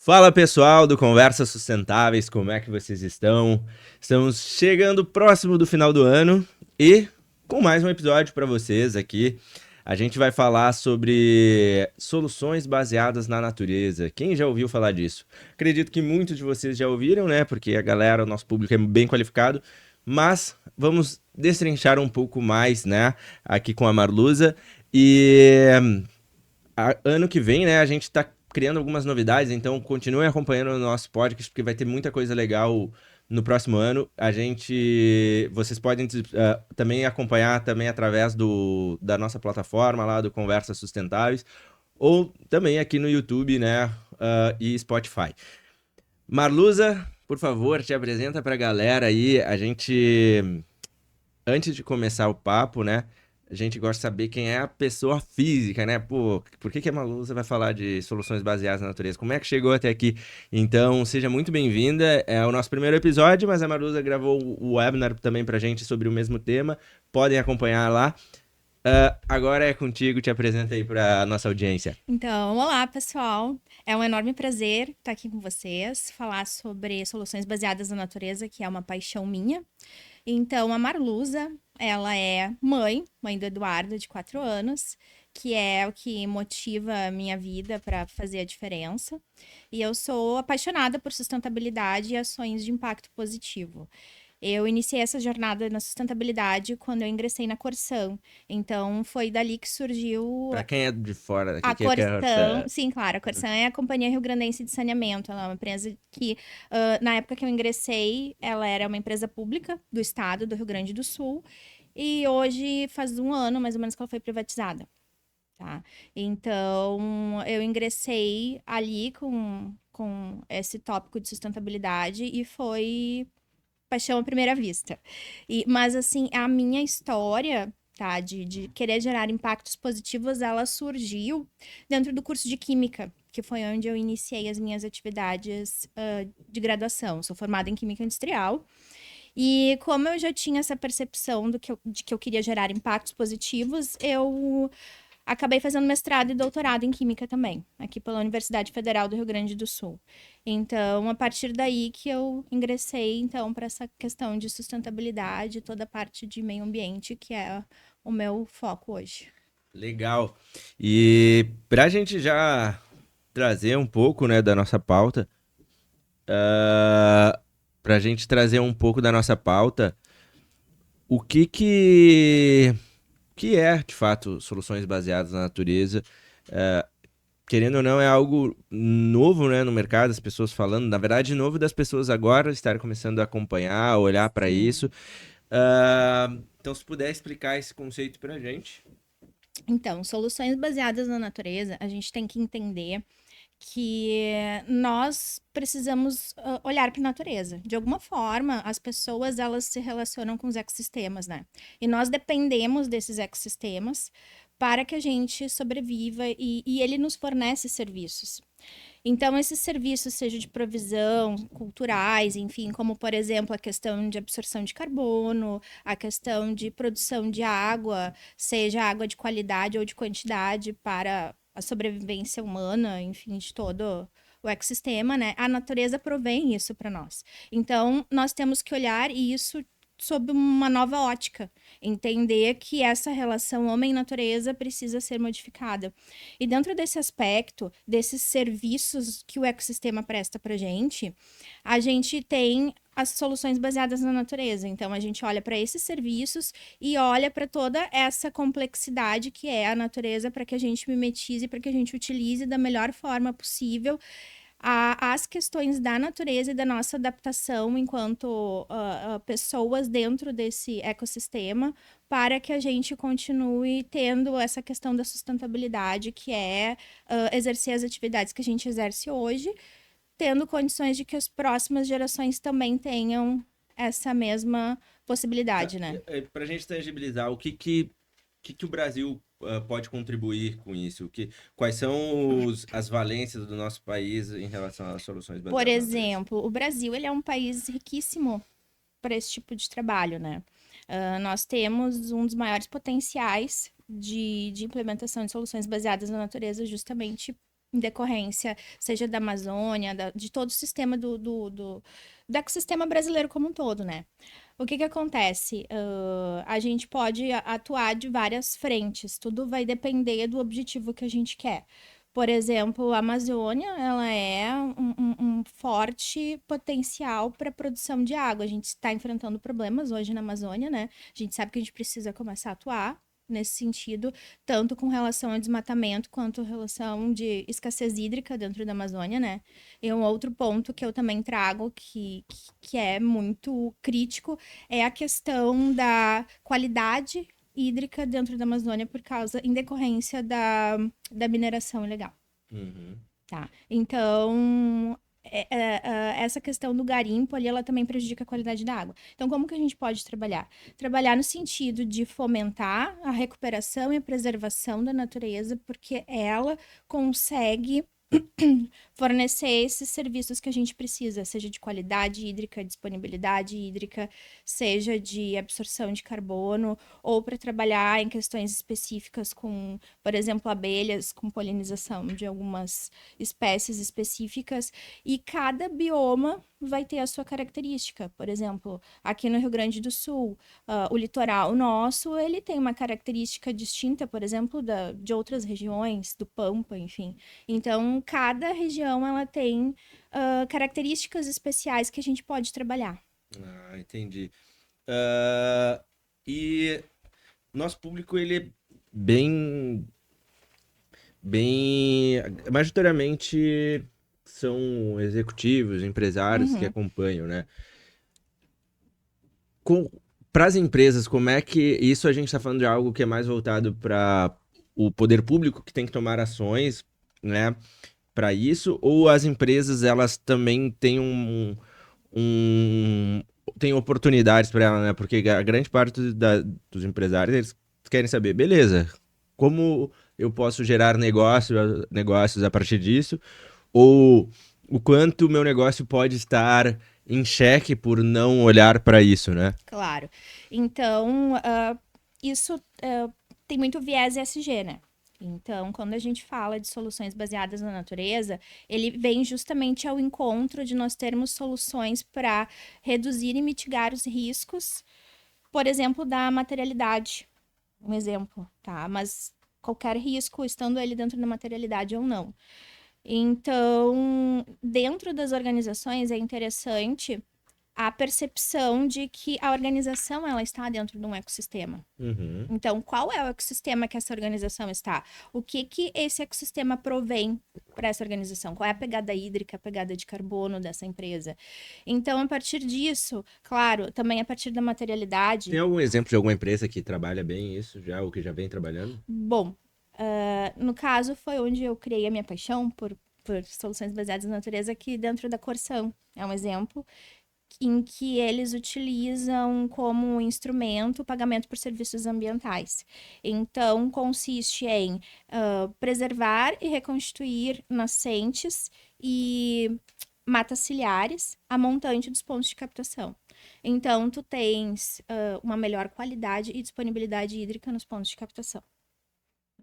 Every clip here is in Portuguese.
Fala pessoal do Conversas Sustentáveis, como é que vocês estão? Estamos chegando próximo do final do ano e com mais um episódio para vocês aqui. A gente vai falar sobre soluções baseadas na natureza. Quem já ouviu falar disso? Acredito que muitos de vocês já ouviram, né? Porque a galera, o nosso público é bem qualificado, mas vamos destrinchar um pouco mais, né? Aqui com a Marluza. E ano que vem, né, a gente tá criando algumas novidades, então continuem acompanhando o nosso podcast, porque vai ter muita coisa legal no próximo ano. Vocês podem também acompanhar também através da nossa plataforma lá do Conversas Sustentáveis, ou também aqui no YouTube, né, e Spotify. Marluza, por favor, te apresenta pra galera aí. Antes de começar o papo, né? A gente gosta de saber quem é a pessoa física, né? Pô, por que a Malusa vai falar de soluções baseadas na natureza? Como é que chegou até aqui? Então, seja muito bem-vinda. É o nosso primeiro episódio, mas a Malusa gravou o webinar também pra gente sobre o mesmo tema. Podem acompanhar lá. Agora é contigo, te apresenta aí pra nossa audiência. Então, olá, pessoal. É um enorme prazer estar aqui com vocês, falar sobre soluções baseadas na natureza, que é uma paixão minha. Então, a Marluza, ela é mãe do Eduardo, de 4 anos, que é o que motiva a minha vida para fazer a diferença. E eu sou apaixonada por sustentabilidade e ações de impacto positivo. Eu iniciei essa jornada na sustentabilidade quando eu ingressei na Corsan. Então, foi dali que surgiu Pra quem é de fora daqui, a que é que é Corsan. essa... Sim, claro, a Corsan é a Companhia Rio Grandense de Saneamento. Ela é uma empresa que, na época que eu ingressei, ela era uma empresa pública do estado do Rio Grande do Sul. E hoje faz um ano, mais ou menos, que ela foi privatizada, tá? Então, eu ingressei ali com esse tópico de sustentabilidade e foi paixão à primeira vista. Mas, assim, a minha história, tá, de querer gerar impactos positivos, ela surgiu dentro do curso de Química, que foi onde eu iniciei as minhas atividades de graduação. Sou formada em Química Industrial. E como eu já tinha essa percepção de que eu queria gerar impactos positivos, eu acabei fazendo mestrado e doutorado em Química também, aqui pela Universidade Federal do Rio Grande do Sul. Então, a partir daí que eu ingressei, então, para essa questão de sustentabilidade, toda a parte de meio ambiente, que é o meu foco hoje. Legal. E pra gente já trazer um pouco, né, da nossa pauta, pra gente trazer um pouco da nossa pauta, o que é, de fato, soluções baseadas na natureza? Querendo ou não, é algo novo, né, no mercado, as pessoas falando, na verdade, novo das pessoas agora estarem começando a acompanhar, olhar para isso. Sim. Então, se puder explicar esse conceito pra gente. Então, soluções baseadas na natureza, a gente tem que entender que nós precisamos olhar para a natureza. De alguma forma, as pessoas elas se relacionam com os ecossistemas, né? E nós dependemos desses ecossistemas para que a gente sobreviva e ele nos fornece serviços. Então, esses serviços, seja de provisão, culturais, enfim, como, por exemplo, a questão de absorção de carbono, a questão de produção de água, seja água de qualidade ou de quantidade para a sobrevivência humana, enfim, de todo o ecossistema, né? A natureza provém isso para nós. Então, nós temos que olhar isso sob uma nova ótica, entender que essa relação homem-natureza precisa ser modificada. E dentro desse aspecto, desses serviços que o ecossistema presta para a gente tem as soluções baseadas na natureza. Então, a gente olha para esses serviços e olha para toda essa complexidade que é a natureza para que a gente mimetize, para que a gente utilize da melhor forma possível as questões da natureza e da nossa adaptação enquanto pessoas dentro desse ecossistema para que a gente continue tendo essa questão da sustentabilidade, que é exercer as atividades que a gente exerce hoje, tendo condições de que as próximas gerações também tenham essa mesma possibilidade, né? Para a gente tangibilizar, que o Brasil pode contribuir com isso? Quais são as valências do nosso país em relação às soluções Por baseadas na natureza? exemplo, o Brasil ele é um país riquíssimo para esse tipo de trabalho, né? Nós temos um dos maiores potenciais de implementação de soluções baseadas na natureza justamente em decorrência, seja da Amazônia, de todo o sistema do ecossistema brasileiro como um todo, né? O que que acontece? A gente pode atuar de várias frentes, tudo vai depender do objetivo que a gente quer. Por exemplo, a Amazônia, ela é um forte potencial para a produção de água. A gente está enfrentando problemas hoje na Amazônia, né? A gente sabe que a gente precisa começar a atuar nesse sentido, tanto com relação ao desmatamento quanto relação de escassez hídrica dentro da Amazônia, né? E um outro ponto que eu também trago que é muito crítico é a questão da qualidade hídrica dentro da Amazônia por causa, em decorrência da mineração ilegal. Uhum. Tá. Então, essa questão do garimpo ali, ela também prejudica a qualidade da água. Então, como que a gente pode trabalhar? Trabalhar no sentido de fomentar a recuperação e a preservação da natureza, porque ela consegue fornecer esses serviços que a gente precisa, seja de qualidade hídrica, disponibilidade hídrica, seja de absorção de carbono, ou para trabalhar em questões específicas com, por exemplo, abelhas, com polinização de algumas espécies específicas, e cada bioma vai ter a sua característica. Por exemplo, aqui no Rio Grande do Sul, o litoral nosso, ele tem uma característica distinta, por exemplo, de outras regiões, do Pampa, enfim. Então, cada região ela tem características especiais que a gente pode trabalhar. Ah, entendi. Ah, e nosso público, ele é bem, bem, majoritariamente são executivos, empresários que Uhum. acompanham, né? Para as empresas, como é que isso a gente está falando de algo que é mais voltado para o poder público que tem que tomar ações, né, para isso, ou as empresas elas também têm um têm oportunidades para ela, né? Porque a grande parte dos empresários eles querem saber, beleza, como eu posso gerar negócios a partir disso, ou o quanto o meu negócio pode estar em xeque por não olhar para isso, né? Claro. Então, isso tem muito viés ESG, né? Então, quando a gente fala de soluções baseadas na natureza, ele vem justamente ao encontro de nós termos soluções para reduzir e mitigar os riscos, por exemplo, da materialidade. Um exemplo, tá? Mas qualquer risco, estando ele dentro da materialidade ou não. Então, dentro das organizações é interessante a percepção de que a organização ela está dentro de um ecossistema. Uhum. Então, qual é o ecossistema que essa organização está? O que que esse ecossistema provém para essa organização? Qual é a pegada hídrica, a pegada de carbono dessa empresa? Então, a partir disso, claro, também a partir da Tem materialidade. algum exemplo de alguma empresa que trabalha bem isso já, ou que já vem trabalhando? Bom, no caso foi onde eu criei a minha paixão por soluções baseadas na natureza, aqui dentro da Corção. É um exemplo em que eles utilizam como instrumento o pagamento por serviços ambientais. Então, consiste em preservar e reconstituir nascentes e matas ciliares a montante dos pontos de captação. Então, tu tens uma melhor qualidade e disponibilidade hídrica nos pontos de captação.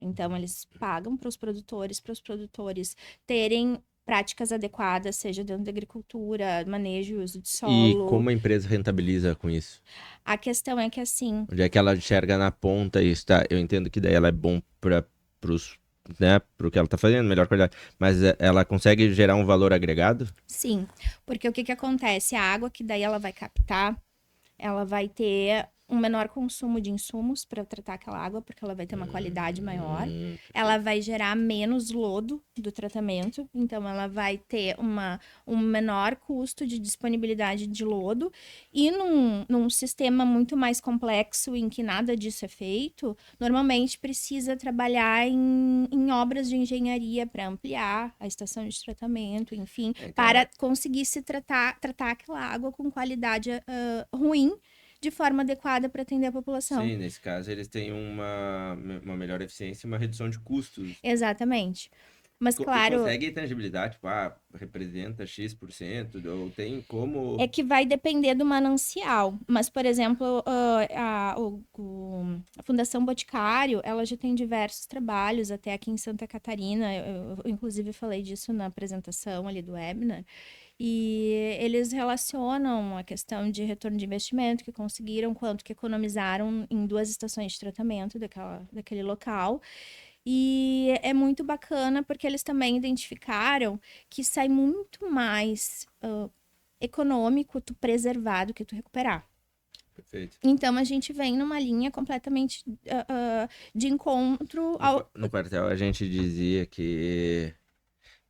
Então, eles pagam para os produtores terem práticas adequadas, seja dentro da agricultura, manejo, uso de E solo. como a empresa rentabiliza com isso? A questão é que, assim, Onde é que ela enxerga na ponta isso, tá? Eu entendo que daí ela é bom para pros, né, pro que ela tá fazendo, melhor qualidade, mas ela consegue gerar um valor agregado? sim, porque o que que acontece? A água que daí ela vai captar, ela vai ter um menor consumo de insumos para tratar aquela água, porque ela vai ter uma qualidade maior. Ela Perfeito. vai gerar menos lodo do tratamento, então ela vai ter um menor custo de disponibilidade de lodo. E num sistema muito mais complexo em que nada disso é feito, normalmente precisa trabalhar em obras de engenharia para ampliar a estação de tratamento, enfim, Então, para conseguir se tratar aquela água com qualidade ruim de forma adequada para atender a população. sim, nesse caso eles têm uma melhor eficiência e uma redução de custos. Exatamente. Mas E claro, consegue tangibilidade, tipo, representa X%, ou tem como... é que vai depender do manancial. Mas, por exemplo, a Fundação Boticário, ela já tem diversos trabalhos, até aqui em Santa Catarina. Eu, inclusive, falei disso na apresentação ali do webinar. E eles relacionam a questão de retorno de investimento que conseguiram, quanto que economizaram em 2 estações de tratamento daquele local. E é muito bacana porque eles também identificaram que sai muito mais econômico tu preservar do que tu recuperar. Perfeito. Então a gente vem numa linha completamente de encontro ao. No quartel a gente dizia que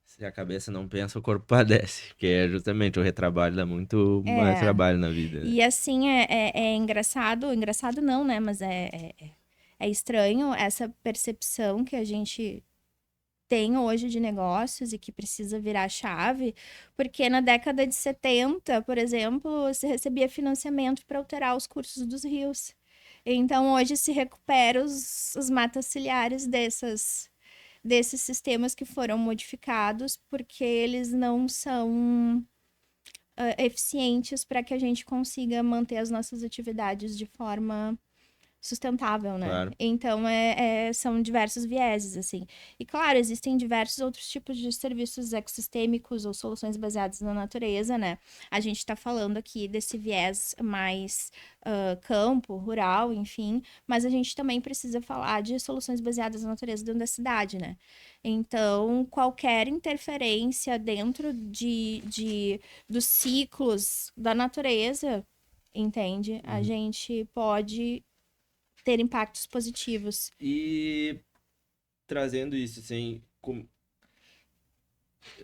se a cabeça não pensa, o corpo padece. Que é justamente o retrabalho dá muito mais É, trabalho na vida, né? e assim é engraçado, engraçado não, né? Mas é estranho essa percepção que a gente tem hoje de negócios e que precisa virar a chave, porque na década de 70, por exemplo, se recebia financiamento para alterar os cursos dos rios. Então hoje se recupera os matas ciliares desses sistemas que foram modificados porque eles não são eficientes para que a gente consiga manter as nossas atividades de forma sustentável, né? Claro. Então, são diversos vieses, assim. E, claro, existem diversos outros tipos de serviços ecossistêmicos ou soluções baseadas na natureza, né? A gente está falando aqui desse viés mais campo, rural, enfim, mas a gente também precisa falar de soluções baseadas na natureza dentro da cidade, né? Então, qualquer interferência dentro dos ciclos da natureza, entende? A Uhum. gente pode ter impactos positivos. E trazendo isso, assim,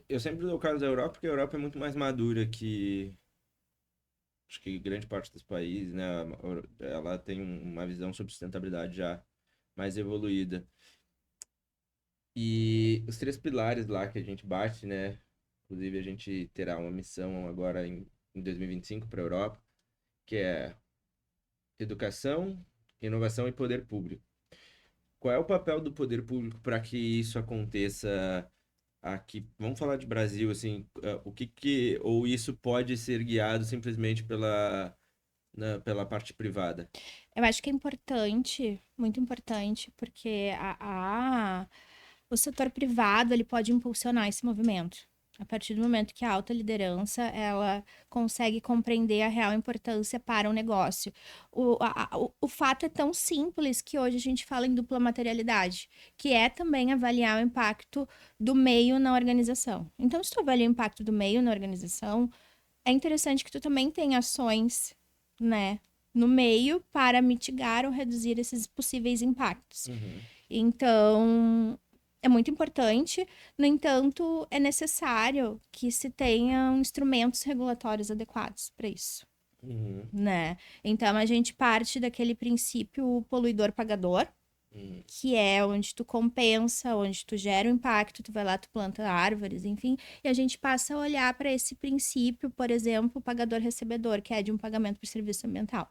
eu sempre dou o caso da Europa, porque a Europa é muito mais madura que acho que grande parte dos países, né? Ela tem uma visão sobre sustentabilidade já mais evoluída. E os 3 pilares lá que a gente bate, né? Inclusive a gente terá uma missão agora em 2025 para a Europa, que é educação, inovação e poder público. Qual é o papel do poder público para que isso aconteça aqui? Vamos falar de Brasil, assim, o ou isso pode ser guiado simplesmente pela parte privada? Eu acho que é importante, muito importante, porque o setor privado ele pode impulsionar esse movimento. A partir do momento que a alta liderança ela consegue compreender a real importância para o negócio. O fato é tão simples que hoje a gente fala em dupla materialidade, que é também avaliar o impacto do meio na organização. Então, se tu avalia o impacto do meio na organização, é interessante que tu também tenha ações, né, no meio para mitigar ou reduzir esses possíveis impactos. Uhum, Então, é muito importante, no entanto, é necessário que se tenham instrumentos regulatórios adequados para isso, uhum, né? Então, a gente parte daquele princípio poluidor pagador, uhum, que é onde tu compensa, onde tu gera o impacto, tu vai lá, tu planta árvores, enfim, e a gente passa a olhar para esse princípio, por exemplo, pagador-recebedor, que é de um pagamento por serviço ambiental.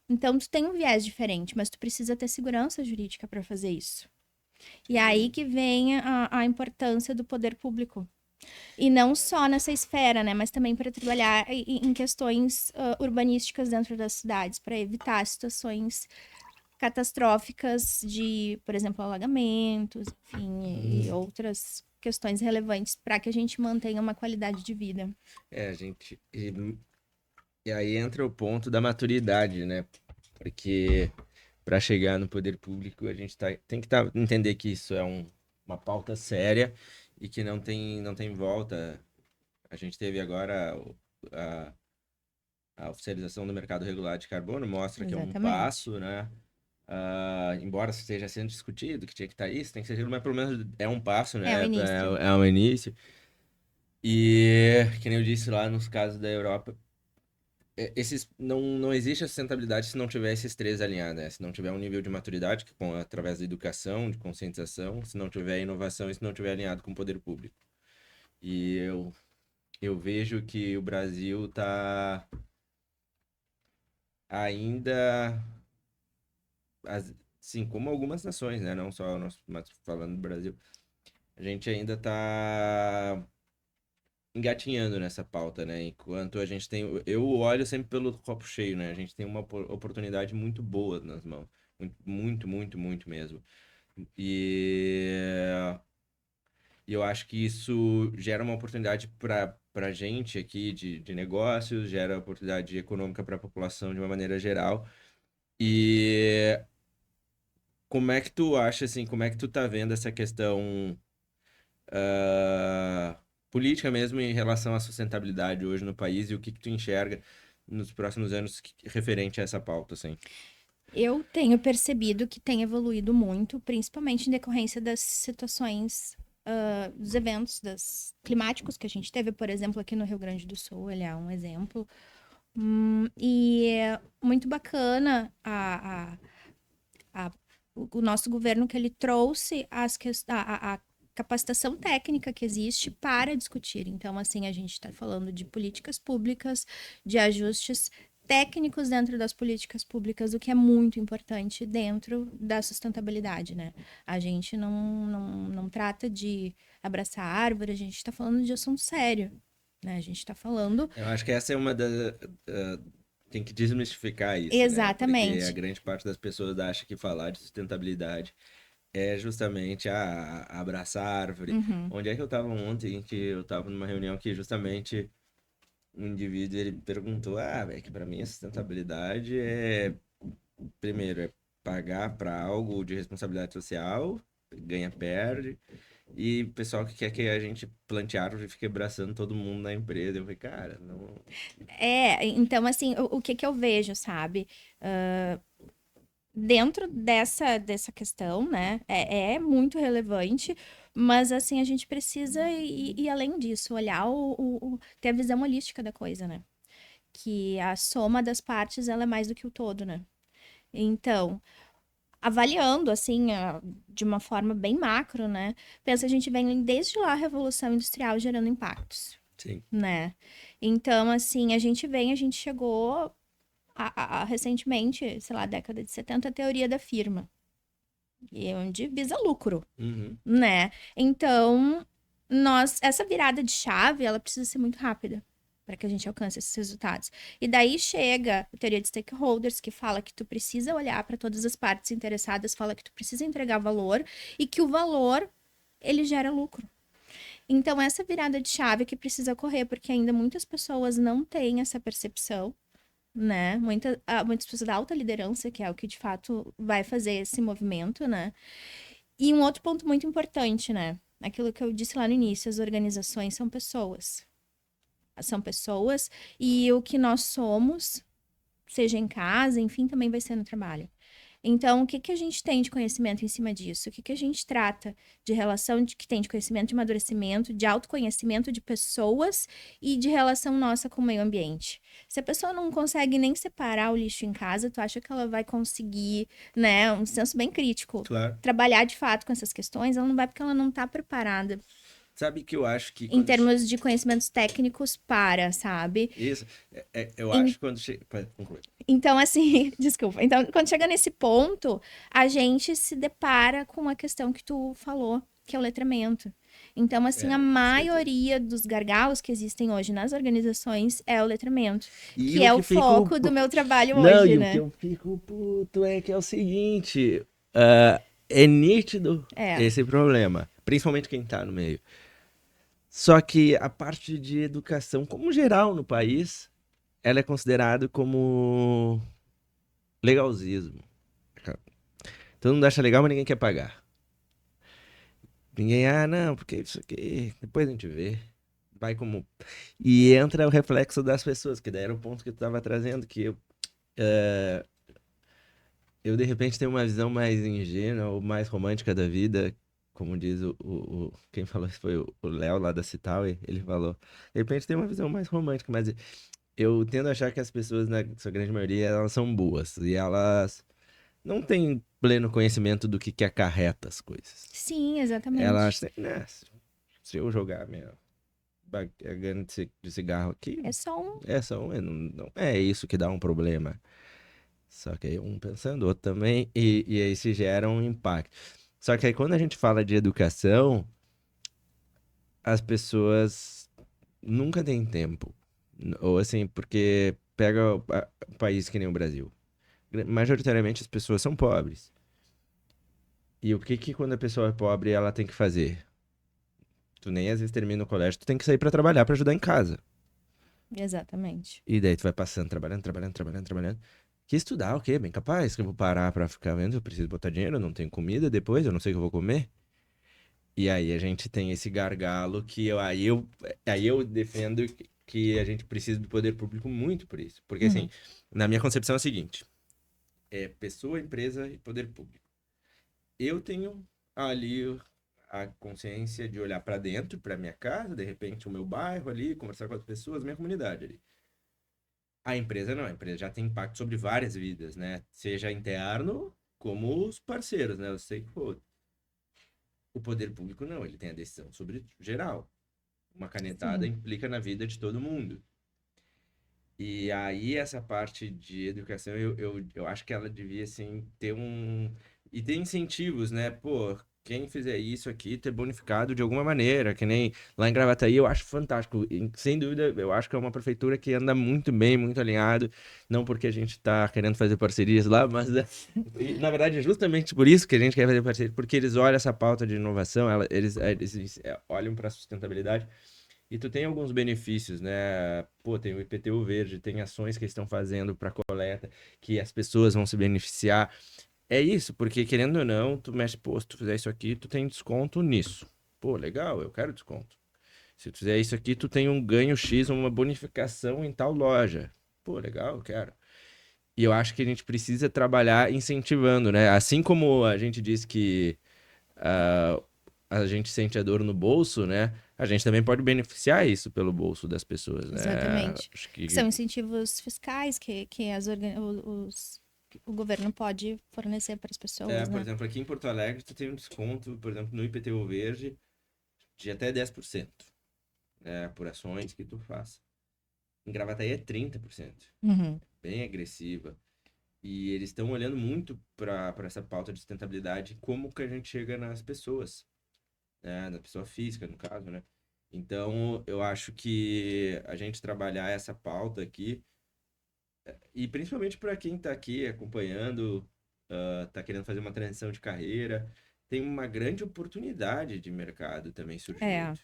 Então, tu tem um viés diferente, mas tu precisa ter segurança jurídica para fazer isso. E aí entendi. que vem a importância do poder público. E não só nessa esfera, né, mas também para trabalhar em questões urbanísticas dentro das cidades, para evitar situações catastróficas de, por exemplo, alagamentos, enfim, e outras questões relevantes para que a gente mantenha uma qualidade de vida. É, gente. E aí entra o ponto da maturidade, né? Porque para chegar no poder público, a gente tem que entender que isso é uma pauta séria e que não tem volta. A gente teve agora a, a oficialização do mercado regular de carbono, mostra que é um Exatamente. passo, né? Embora esteja sendo discutido que tinha que estar isso, tem que ser, mas pelo menos é um passo, É o né? início. É um início. E, que nem eu disse lá nos casos da Europa, não existe a sustentabilidade se não tiver esses 3 alinhados, né? Se não tiver um nível de maturidade, através da educação, de conscientização, se não tiver inovação e se não tiver alinhado com o poder público. E eu vejo que o Brasil está ainda, assim como algumas nações, né? Não só nós, mas falando do Brasil, a gente ainda tá engatinhando nessa pauta, né? Enquanto a gente tem. Eu olho sempre pelo copo cheio, né? A gente tem uma oportunidade muito boa nas mãos. Muito, muito, muito mesmo. E, e eu acho que isso gera uma oportunidade para gente aqui de negócios, gera oportunidade econômica para a população de uma maneira geral. E como é que tu acha, assim, como é que tu tá vendo essa questão ah, política mesmo em relação à sustentabilidade hoje no país e o que que tu enxerga nos próximos anos referente a essa pauta, assim? Eu tenho percebido que tem evoluído muito, principalmente em decorrência das situações, dos eventos climáticos que a gente teve, por exemplo, aqui no Rio Grande do Sul, ele é um exemplo. E é muito bacana a- o nosso governo que ele trouxe a capacitação técnica que existe para discutir. Então, assim, a gente está falando de políticas públicas, de ajustes técnicos dentro das políticas públicas, o que é muito importante dentro da sustentabilidade, né? A gente não trata de abraçar a árvore, a gente está falando de assunto sério, né? A gente está falando Eu acho que essa é uma das. Tem que desmistificar isso, né? Porque a exatamente. grande parte das pessoas acha que falar de sustentabilidade é justamente abraçar a árvore. Uhum. Onde é que eu estava ontem, que eu estava numa reunião que justamente um indivíduo ele perguntou: ah, velho, que para mim a sustentabilidade é, primeiro, é pagar para algo de responsabilidade social, ganha, perde. E o pessoal que quer que a gente plante árvore e fique abraçando todo mundo na empresa. Eu falei, cara, não. Então, assim, o que que eu vejo, sabe? Dentro dessa questão, né? É muito relevante, mas, assim, a gente precisa ir além disso, olhar ter a visão holística da coisa, né? Que a soma das partes, ela é mais do que o todo, né? Então, avaliando, assim, de uma forma bem macro, né? Pensa, a gente vem desde lá a Revolução Industrial gerando impactos, Sim. né? Então, assim, a gente chegou recentemente, sei lá, década de 70, a teoria da firma, e é onde visa lucro, Uhum. né? Então, essa virada de chave, ela precisa ser muito rápida para que a gente alcance esses resultados. E daí chega a teoria de stakeholders, que fala que tu precisa olhar para todas as partes interessadas, fala que tu precisa entregar valor e que o valor ele gera lucro. Então, essa virada de chave que precisa ocorrer, porque ainda muitas pessoas não têm essa percepção, né? Muitas pessoas da alta liderança, que é o que de fato vai fazer esse movimento, né? E um outro ponto muito importante, né? Aquilo que eu disse lá no início, as organizações são pessoas. São pessoas e o que nós somos, seja em casa, enfim, também vai ser no trabalho. Então, o que que a gente tem de conhecimento em cima disso? O que que a gente trata de relação que tem de conhecimento de amadurecimento, de autoconhecimento de pessoas e de relação nossa com o meio ambiente? Se a pessoa não consegue nem separar o lixo em casa, tu acha que ela vai conseguir, né, um senso bem crítico, Claro. trabalhar de fato com essas questões? Ela não vai porque ela não está preparada Sabe que eu acho que em quando. termos de conhecimentos técnicos para, sabe? Isso, eu acho que quando chega. Pode concluir. Então, assim, desculpa. Então, quando chega nesse ponto, a gente se depara com a questão que tu falou, que é o letramento. Então, assim, a Com certeza. maioria dos gargalos que existem hoje nas organizações é o letramento, E que o é o que fico. foco do meu trabalho Não, hoje, e o que né? eu fico puto é que é o seguinte: é nítido É. esse problema, principalmente quem tá no meio. Só que a parte de educação, como geral no país, ela é considerada como legalzismo. Todo mundo acha legal, mas ninguém quer pagar. Ninguém, não, porque isso aqui, depois a gente vê. Vai como. E entra o reflexo das pessoas, que daí era o ponto que tu tava trazendo, que eu de repente tenho uma visão mais ingênua ou mais romântica da vida, como diz quem falou isso foi o Léo lá da Citaui, ele falou, de repente tem uma visão mais romântica, mas eu tendo a achar que as pessoas, na sua grande maioria, elas são boas, e elas não têm pleno conhecimento do que acarreta as coisas. Sim, exatamente. Elas acham, né, se eu jogar minha bagana de cigarro aqui, É só um. é só um, não é isso que dá um problema. Só que aí um pensando, outro também, e aí se gera um impacto. Só que aí quando a gente fala de educação, as pessoas nunca têm tempo. Ou assim, porque pega o país que nem o Brasil. Majoritariamente as pessoas são pobres. E o que quando a pessoa é pobre ela tem que fazer? Tu nem às vezes termina o colégio, tu tem que sair pra trabalhar pra ajudar em casa. Exatamente. E daí tu vai passando, trabalhando, trabalhando, trabalhando, trabalhando. Que estudar, o quê? Bem capaz que eu vou parar pra ficar vendo, eu preciso botar dinheiro, eu não tenho comida depois, eu não sei o que eu vou comer. E aí a gente tem esse gargalo que aí eu defendo que a gente precisa do poder público muito por isso. Porque assim, Uhum. na minha concepção é o seguinte, é pessoa, empresa e poder público. Eu tenho ali a consciência de olhar pra dentro, pra minha casa, de repente o meu bairro ali, conversar com as pessoas, minha comunidade ali. A empresa não, a empresa já tem impacto sobre várias vidas, né? Seja interno, como os parceiros, né? Os stakeholders. O poder público não, ele tem a decisão sobre geral. Uma canetada Sim. implica na vida de todo mundo. E aí, essa parte de educação, eu acho que ela devia, assim, ter um. E ter incentivos, né? Pô, quem fizer isso aqui ter bonificado de alguma maneira, que nem lá em Gravataí, eu acho fantástico. E, sem dúvida, eu acho que é uma prefeitura que anda muito bem, muito alinhado. Não porque a gente tá querendo fazer parcerias lá, mas e, na verdade é justamente por isso que a gente quer fazer parceria, porque eles olham essa pauta de inovação, eles olham para a sustentabilidade. E tu tem alguns benefícios, né? Pô, tem o IPTU verde, tem ações que eles estão fazendo para coleta, que as pessoas vão se beneficiar. É isso, porque querendo ou não, tu mexe, pô, se tu fizer isso aqui, tu tem desconto nisso. Pô, legal, eu quero desconto. Se tu fizer isso aqui, tu tem um ganho X, uma bonificação em tal loja. Pô, legal, eu quero. E eu acho que a gente precisa trabalhar incentivando, né? Assim como a gente diz que ah, a gente sente a dor no bolso, né? A gente também pode beneficiar isso pelo bolso das pessoas, né? Exatamente. Acho Que que são incentivos fiscais que o governo pode fornecer para as pessoas, por né? exemplo, aqui em Porto Alegre, tu tem um desconto, por exemplo, no IPTU verde de até 10%, né? Por ações que tu faça. Em Gravataí é 30%, Uhum. bem agressiva. E eles estão olhando muito para essa pauta de sustentabilidade, como que a gente chega nas pessoas, né? Na pessoa física, no caso, né? Então, eu acho que a gente trabalhar essa pauta aqui, e principalmente para quem está aqui acompanhando, está querendo fazer uma transição de carreira, tem uma grande oportunidade de mercado também É. surgindo.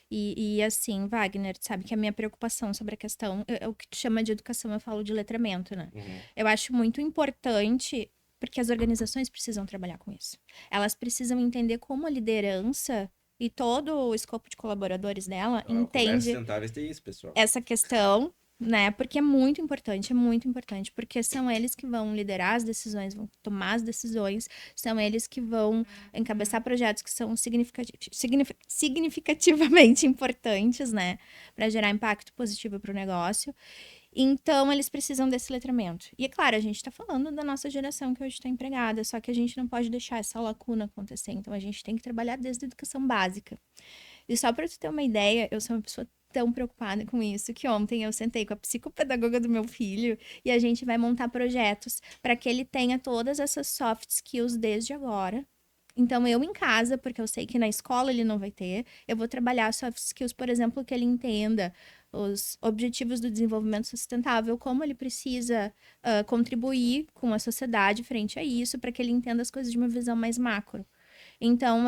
E assim, Wagner, sabe que a minha preocupação sobre a questão, o que tu chama de educação, eu falo de letramento, né? Uhum. Eu acho muito importante, porque as organizações precisam trabalhar com isso. Elas precisam entender como a liderança e todo o escopo de colaboradores dela A Conversas entende Sustentáveis tem isso, pessoal. essa questão, né? Porque é muito importante, porque são eles que vão liderar as decisões, vão tomar as decisões, são eles que vão encabeçar projetos que são significativamente importantes, né? Para gerar impacto positivo para o negócio. Então, eles precisam desse letramento. E é claro, a gente está falando da nossa geração que hoje está empregada, só que a gente não pode deixar essa lacuna acontecer. Então, a gente tem que trabalhar desde a educação básica. E só para tu ter uma ideia, eu sou uma pessoa tão preocupada com isso que ontem eu sentei com a psicopedagoga do meu filho e a gente vai montar projetos para que ele tenha todas essas soft skills desde agora. Então, eu em casa, porque eu sei que na escola ele não vai ter, eu vou trabalhar soft skills, por exemplo, que ele entenda os objetivos do desenvolvimento sustentável, como ele precisa contribuir com a sociedade frente a isso, para que ele entenda as coisas de uma visão mais macro. Então,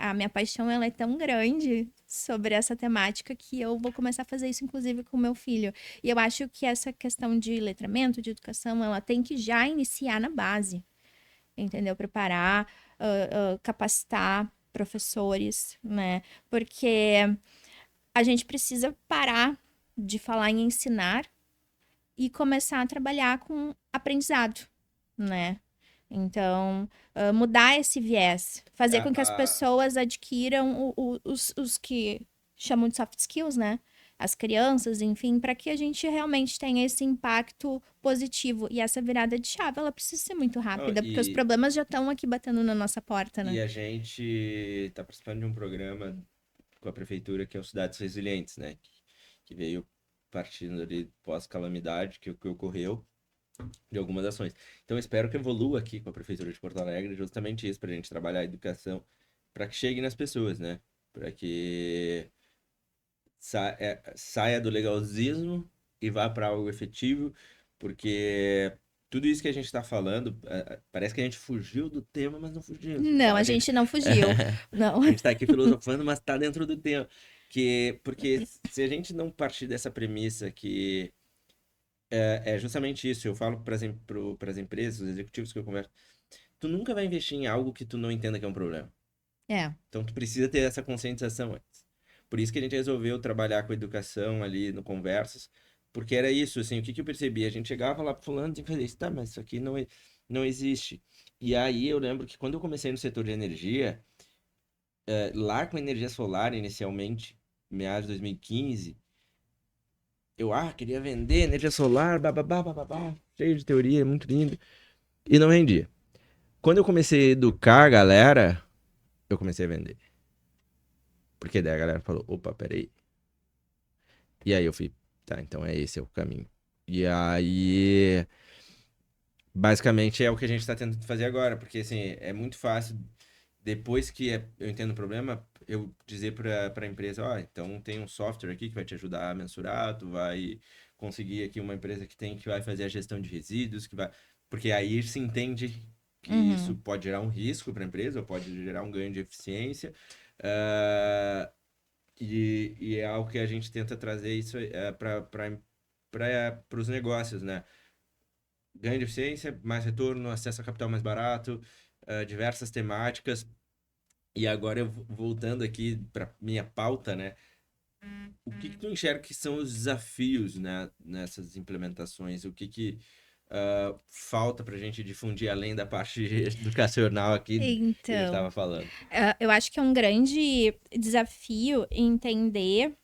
a minha paixão ela é tão grande sobre essa temática que eu vou começar a fazer isso, inclusive, com o meu filho. E eu acho que essa questão de letramento, de educação, ela tem que já iniciar na base, entendeu? Preparar, capacitar professores, né? Porque a gente precisa parar de falar em ensinar e começar a trabalhar com aprendizado, né? Então, mudar esse viés, fazer A, com que as a, pessoas adquiram os que chamam de soft skills, né? As crianças, enfim, para que a gente realmente tenha esse impacto positivo. E essa virada de chave, ela precisa ser muito não, rápida, porque os problemas já estão aqui batendo na nossa porta, e né? a gente está participando de um programa com a prefeitura que é o Cidades Resilientes, né? Que veio partindo ali pós-calamidade que ocorreu de algumas ações. Então, eu espero que evolua aqui com a Prefeitura de Porto Alegre justamente isso, para a gente trabalhar a educação para que chegue nas pessoas, né? para que saia do legalzismo e vá para algo efetivo, porque tudo isso que a gente está falando, parece que a gente fugiu do tema, mas não fugiu. Não, a A gente gente não fugiu. Não. a gente está aqui filosofando, mas está dentro do tema. Porque se a gente não partir dessa premissa que é justamente isso, eu falo para as empresas, os executivos que eu converso, tu nunca vai investir em algo que tu não entenda que é um problema. É. Então tu precisa ter essa conscientização antes. Por isso que a gente resolveu trabalhar com educação ali no Conversas, porque era isso, assim, o que que eu percebi? A gente chegava lá pro fulano e fazia isso, tá, mas isso aqui não existe. E aí eu lembro que quando eu comecei no setor de energia, lá com energia solar inicialmente, meados de 2015, eu queria vender energia solar, bababá, bababá, cheio de teoria, muito lindo, e não vendia. Quando eu comecei a educar a galera, eu comecei a vender. Porque daí a galera falou, opa, peraí. E aí eu fui, tá, então esse é o caminho. E aí, basicamente é o que a gente tá tentando fazer agora, porque assim, é muito fácil, depois que eu entendo o problema, eu dizer pra empresa, então tem um software aqui que vai te ajudar a mensurar, tu vai conseguir aqui uma empresa que vai fazer a gestão de resíduos, que vai... Porque aí se entende que isso Uhum. pode gerar um risco para a empresa, ou pode gerar um ganho de eficiência. Ah, e é algo que a gente tenta trazer isso para os negócios, né? Ganho de eficiência, mais retorno, acesso a capital mais barato, diversas temáticas. E agora eu voltando aqui para minha pauta, né? O que que tu enxerga que são os desafios, né, nessas implementações? O que que falta para a gente difundir além da parte educacional aqui que a gente Então, estava falando? eu acho que é um grande desafio entender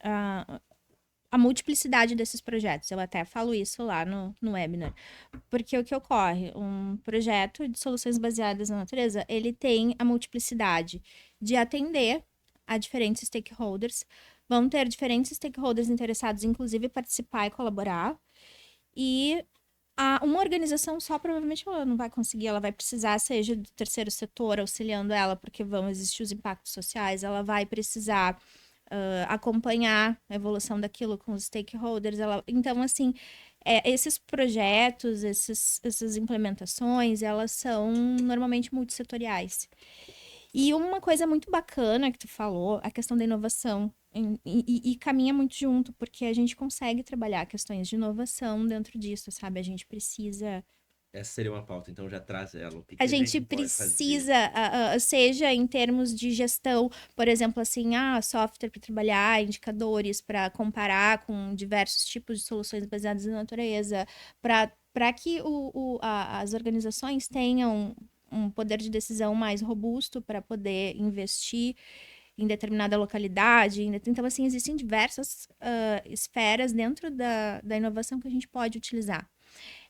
a multiplicidade desses projetos. Eu até falo isso lá no webinar. Porque o que ocorre? Um projeto de soluções baseadas na natureza, ele tem a multiplicidade de atender a diferentes stakeholders. Vão ter diferentes stakeholders interessados, inclusive, participar e colaborar. E uma organização só provavelmente ela não vai conseguir, ela vai precisar, seja do terceiro setor auxiliando ela, porque vão existir os impactos sociais, ela vai precisar acompanhar a evolução daquilo com os stakeholders. Então, assim, esses projetos, essas implementações, elas são normalmente multissetoriais. E uma coisa muito bacana que tu falou, a questão da inovação. E caminha muito junto, porque a gente consegue trabalhar questões de inovação dentro disso, sabe? A gente precisa Essa seria uma pauta, então já traz ela. O que a que a gente gente pode fazer? precisa, seja em termos de gestão, por exemplo, assim, software para trabalhar, indicadores para comparar com diversos tipos de soluções baseadas na natureza, para que as organizações tenham um poder de decisão mais robusto para poder investir em determinada localidade. Então, assim, existem diversas esferas dentro da inovação que a gente pode utilizar.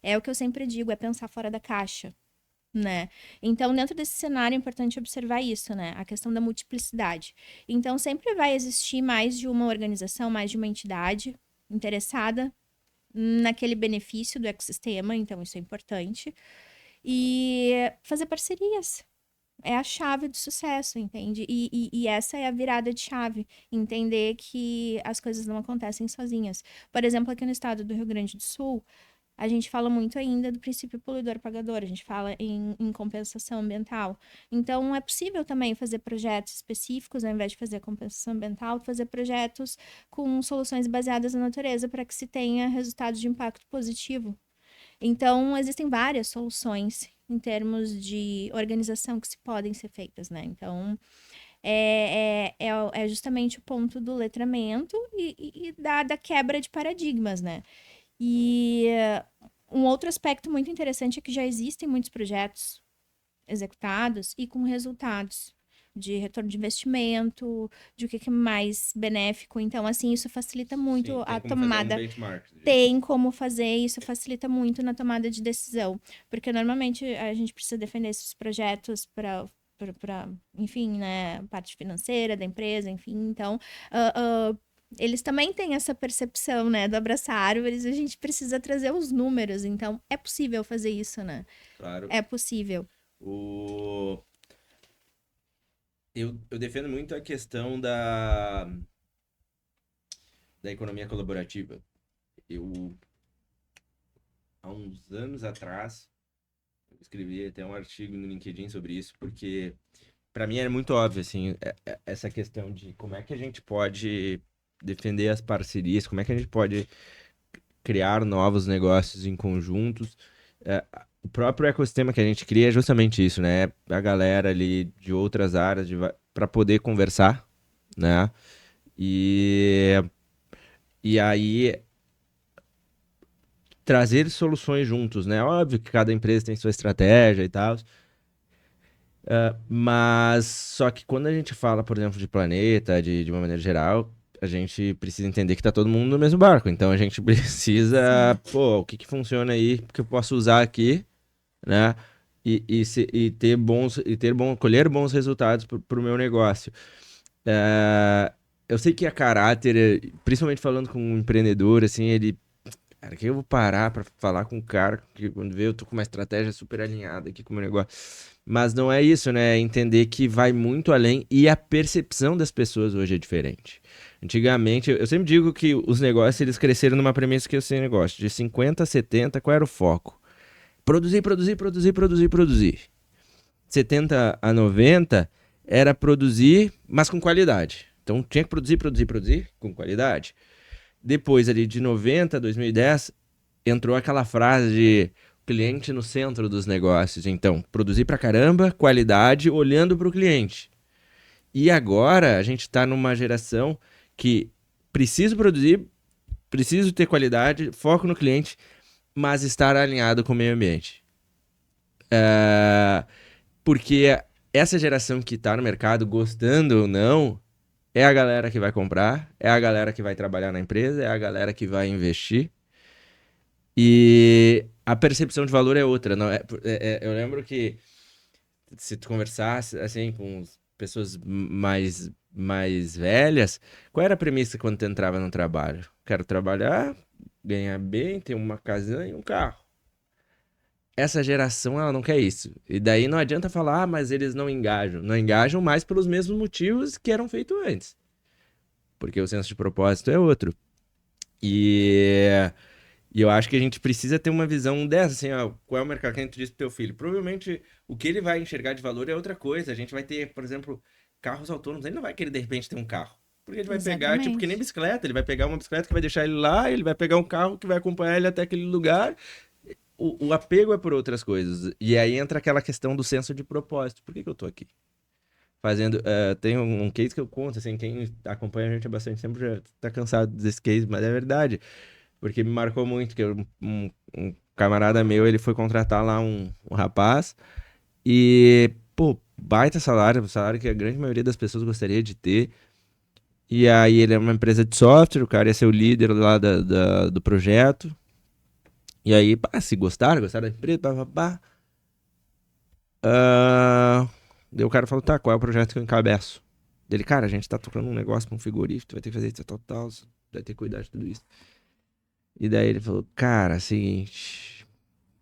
É o que eu sempre digo, é pensar fora da caixa, né? Então, dentro desse cenário é importante observar isso, né? A questão da multiplicidade. Então, sempre vai existir mais de uma organização, mais de uma entidade interessada naquele benefício do ecossistema, então isso é importante. E fazer parcerias é a chave do sucesso, entende? E essa é a virada de chave. Entender que as coisas não acontecem sozinhas. Por exemplo, aqui no estado do Rio Grande do Sul, a gente fala muito ainda do princípio poluidor-pagador, a gente fala em compensação ambiental. Então, é possível também fazer projetos específicos, ao invés de fazer compensação ambiental, fazer projetos com soluções baseadas na natureza para que se tenha resultados de impacto positivo. Então, existem várias soluções em termos de organização que se podem ser feitas, né? Então, é justamente o ponto do letramento e da quebra de paradigmas, né? E um outro aspecto muito interessante é que já existem muitos projetos executados e com resultados de retorno de investimento, de o que é mais benéfico. Então, assim, isso facilita muito Sim, a tem como fazer um tomada. benchmark disso. Tem como fazer, isso facilita muito na tomada de decisão. Porque normalmente a gente precisa defender esses projetos para enfim, né, parte financeira da empresa, enfim. Então, eles também têm essa percepção, né, do abraçar árvores, a gente precisa trazer os números, então é possível fazer isso, né? Claro. É possível. O... eu defendo muito a questão da economia colaborativa. Eu, há uns anos atrás, eu escrevi até um artigo no LinkedIn sobre isso, porque para mim era muito óbvio, assim, essa questão de como é que a gente pode defender as parcerias, como é que a gente pode criar novos negócios em conjuntos. É, o próprio ecossistema que a gente cria é justamente isso, né? A galera ali de outras áreas para poder conversar, né? E, e aí trazer soluções juntos, né? Óbvio que cada empresa tem sua estratégia e tal, mas só que quando a gente fala, por exemplo, de planeta, de uma maneira geral, a gente precisa entender que tá todo mundo no mesmo barco. Então a gente precisa, Sim. pô, o que que funciona aí que eu posso usar aqui, né? E ter colher bons resultados pro meu negócio. É, eu sei que a caráter, principalmente falando com um empreendedor, assim, ele. Cara, que eu vou parar pra falar com um cara que quando vê eu tô com uma estratégia super alinhada aqui com o meu negócio. Mas não é isso, né? É entender que vai muito além e a percepção das pessoas hoje é diferente. Antigamente, eu sempre digo que os negócios eles cresceram numa premissa que eu sei negócio, de 50 a 70, qual era o foco? Produzir, produzir, produzir, produzir, produzir. 70 a 90 era produzir, mas com qualidade. Então tinha que produzir, produzir, produzir com qualidade. Depois ali de 90 a 2010 entrou aquela frase de cliente no centro dos negócios. Então, produzir pra caramba, qualidade, olhando para o cliente. E agora a gente está numa geração que preciso produzir, preciso ter qualidade, foco no cliente, mas estar alinhado com o meio ambiente. Porque essa geração que está no mercado, gostando ou não, é a galera que vai comprar, é a galera que vai trabalhar na empresa, é a galera que vai investir. E a percepção de valor é outra. Não eu lembro que se tu conversasse assim com pessoas mais velhas, qual era a premissa quando tu entrava no trabalho? Quero trabalhar, ganhar bem, ter uma casa e um carro. Essa geração, ela não quer isso. E daí não adianta falar, mas eles não engajam. Não engajam mais pelos mesmos motivos que eram feitos antes. Porque o senso de propósito é outro. E E eu acho que a gente precisa ter uma visão dessa, assim, ó, qual é o mercado que a gente diz pro teu filho. Provavelmente o que ele vai enxergar de valor é outra coisa. A gente vai ter, por exemplo, carros autônomos. Ele não vai querer de repente ter um carro. Porque ele vai pegar, tipo, que nem Exatamente. bicicleta. Ele vai pegar uma bicicleta que vai deixar ele lá, ele vai pegar um carro que vai acompanhar ele até aquele lugar. O apego é por outras coisas. E aí entra aquela questão do senso de propósito. Por que que eu tô aqui? Fazendo. Tem um case que eu conto, assim, quem acompanha a gente há bastante tempo já tá cansado desse case, mas é verdade. Porque me marcou muito, que um camarada meu, ele foi contratar lá um rapaz e, pô, baita salário, um salário que a grande maioria das pessoas gostaria de ter. E aí ele é uma empresa de software, o cara ia ser o líder lá do projeto. E aí, pá, se gostaram da empresa, pá, pá, pá. Daí o cara falou, tá, qual é o projeto que eu encabeço? Dele, cara, a gente tá tocando um negócio pra um frigorífico, vai ter que fazer isso, tal, tal, vai ter que cuidar de tudo isso. E daí ele falou, cara, seguinte,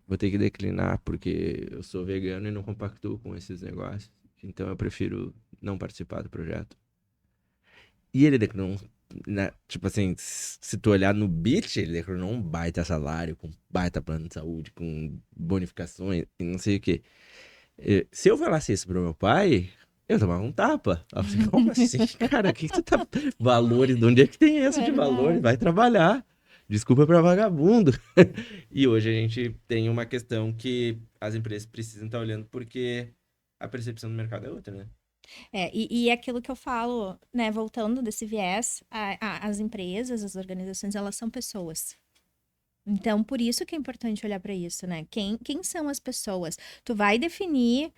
vou ter que declinar porque eu sou vegano e não compactuo com esses negócios. Então eu prefiro não participar do projeto. E ele declinou, tipo assim, se tu olhar no Bit, ele declinou um baita salário, com baita plano de saúde, com bonificações e não sei o quê. Se eu falasse isso pro meu pai, eu tomava um tapa. Eu falei, como assim, cara? O que que tu tá. Valores, de onde é que tem essa de valores? Vai Verdade. trabalhar. Desculpa pra vagabundo. E hoje a gente tem uma questão que as empresas precisam estar olhando porque a percepção do mercado é outra, né? E aquilo que eu falo, né, voltando desse viés, as empresas, as organizações, elas são pessoas. Então, por isso que é importante olhar para isso, né? Quem são as pessoas? Tu vai definir,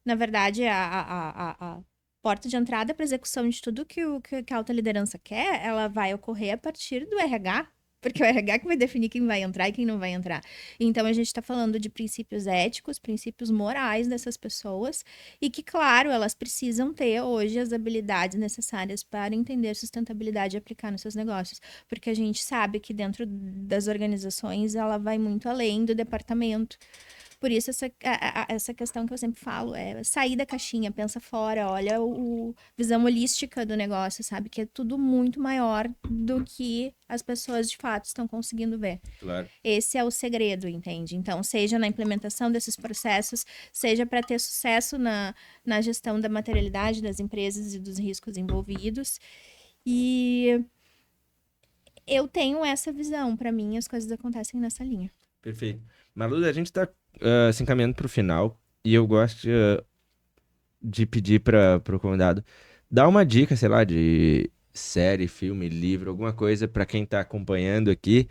na verdade, a porta de entrada para execução de tudo que a alta liderança quer, ela vai ocorrer a partir do RH, porque é o RH que vai definir quem vai entrar e quem não vai entrar. Então, a gente está falando de princípios éticos, princípios morais dessas pessoas, e que, claro, elas precisam ter hoje as habilidades necessárias para entender sustentabilidade e aplicar nos seus negócios, porque a gente sabe que dentro das organizações ela vai muito além do departamento. Por isso essa questão que eu sempre falo é sair da caixinha, pensa fora, olha visão holística do negócio, sabe? Que é tudo muito maior do que as pessoas de fato estão conseguindo ver. Claro. Esse é o segredo, entende? Então, seja na implementação desses processos, seja para ter sucesso na gestão da materialidade das empresas e dos riscos envolvidos. E eu tenho essa visão, para mim as coisas acontecem nessa linha. Perfeito. Malu, a gente está se encaminhando para o final e eu gosto de pedir para o convidado dar uma dica, sei lá, de série, filme, livro, alguma coisa para quem está acompanhando aqui.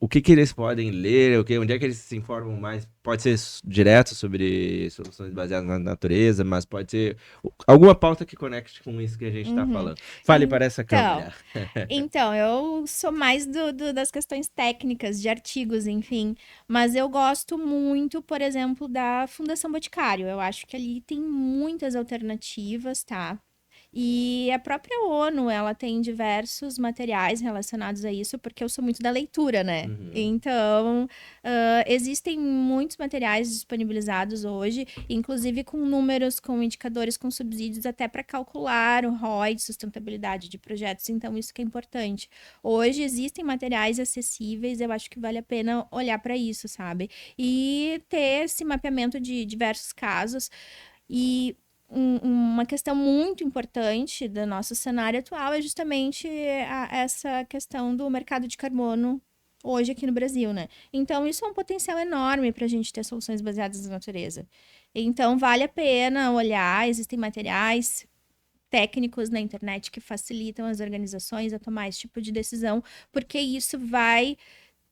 O que eles podem ler, onde é que eles se informam mais? Pode ser direto sobre soluções baseadas na natureza, mas pode ser alguma pauta que conecte com isso que a gente está falando. Fale para essa câmera. Então, eu sou mais das questões técnicas, de artigos, enfim, mas eu gosto muito, por exemplo, da Fundação Boticário. Eu acho que ali tem muitas alternativas, tá? E a própria ONU, ela tem diversos materiais relacionados a isso, porque eu sou muito da leitura, né? Uhum. Então, existem muitos materiais disponibilizados hoje, inclusive com números, com indicadores, com subsídios, até para calcular o ROI de sustentabilidade de projetos. Então, isso que é importante. Hoje existem materiais acessíveis, eu acho que vale a pena olhar para isso, sabe? E ter esse mapeamento de diversos casos. E uma questão muito importante do nosso cenário atual é justamente essa questão do mercado de carbono hoje aqui no Brasil, né? Então, isso é um potencial enorme para a gente ter soluções baseadas na natureza. Então, vale a pena olhar, existem materiais técnicos na internet que facilitam as organizações a tomar esse tipo de decisão, porque isso vai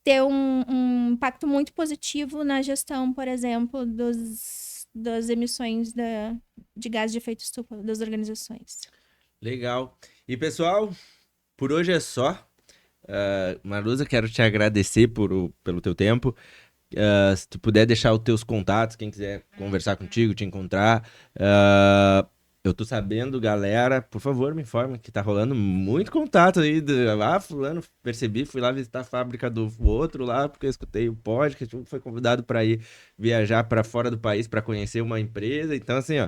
ter um impacto muito positivo na gestão, por exemplo, das emissões de gás de efeito estufa das organizações. Legal. E pessoal, por hoje é só. Maruza, quero te agradecer pelo teu tempo. Se tu puder deixar os teus contatos, quem quiser conversar contigo, te encontrar. Eu tô sabendo, galera, por favor, me informe que tá rolando muito contato aí. Fulano, percebi, fui lá visitar a fábrica do outro lá, porque eu escutei o podcast, um foi convidado para ir viajar para fora do país para conhecer uma empresa. Então, assim, ó,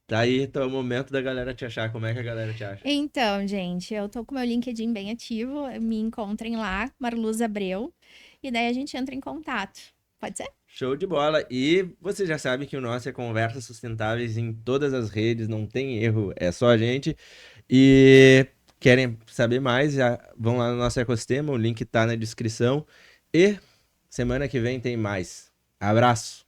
tá aí, então é o momento da galera te achar. Como é que a galera te acha? Então, gente, eu tô com o meu LinkedIn bem ativo, me encontrem lá, Marluz Abreu, e daí a gente entra em contato. Pode ser? Show de bola. E você já sabe que o nosso é Conversas Sustentáveis em todas as redes, não tem erro, é só a gente. E querem saber mais, já vão lá no nosso ecossistema, o link tá na descrição. E semana que vem tem mais. Abraço!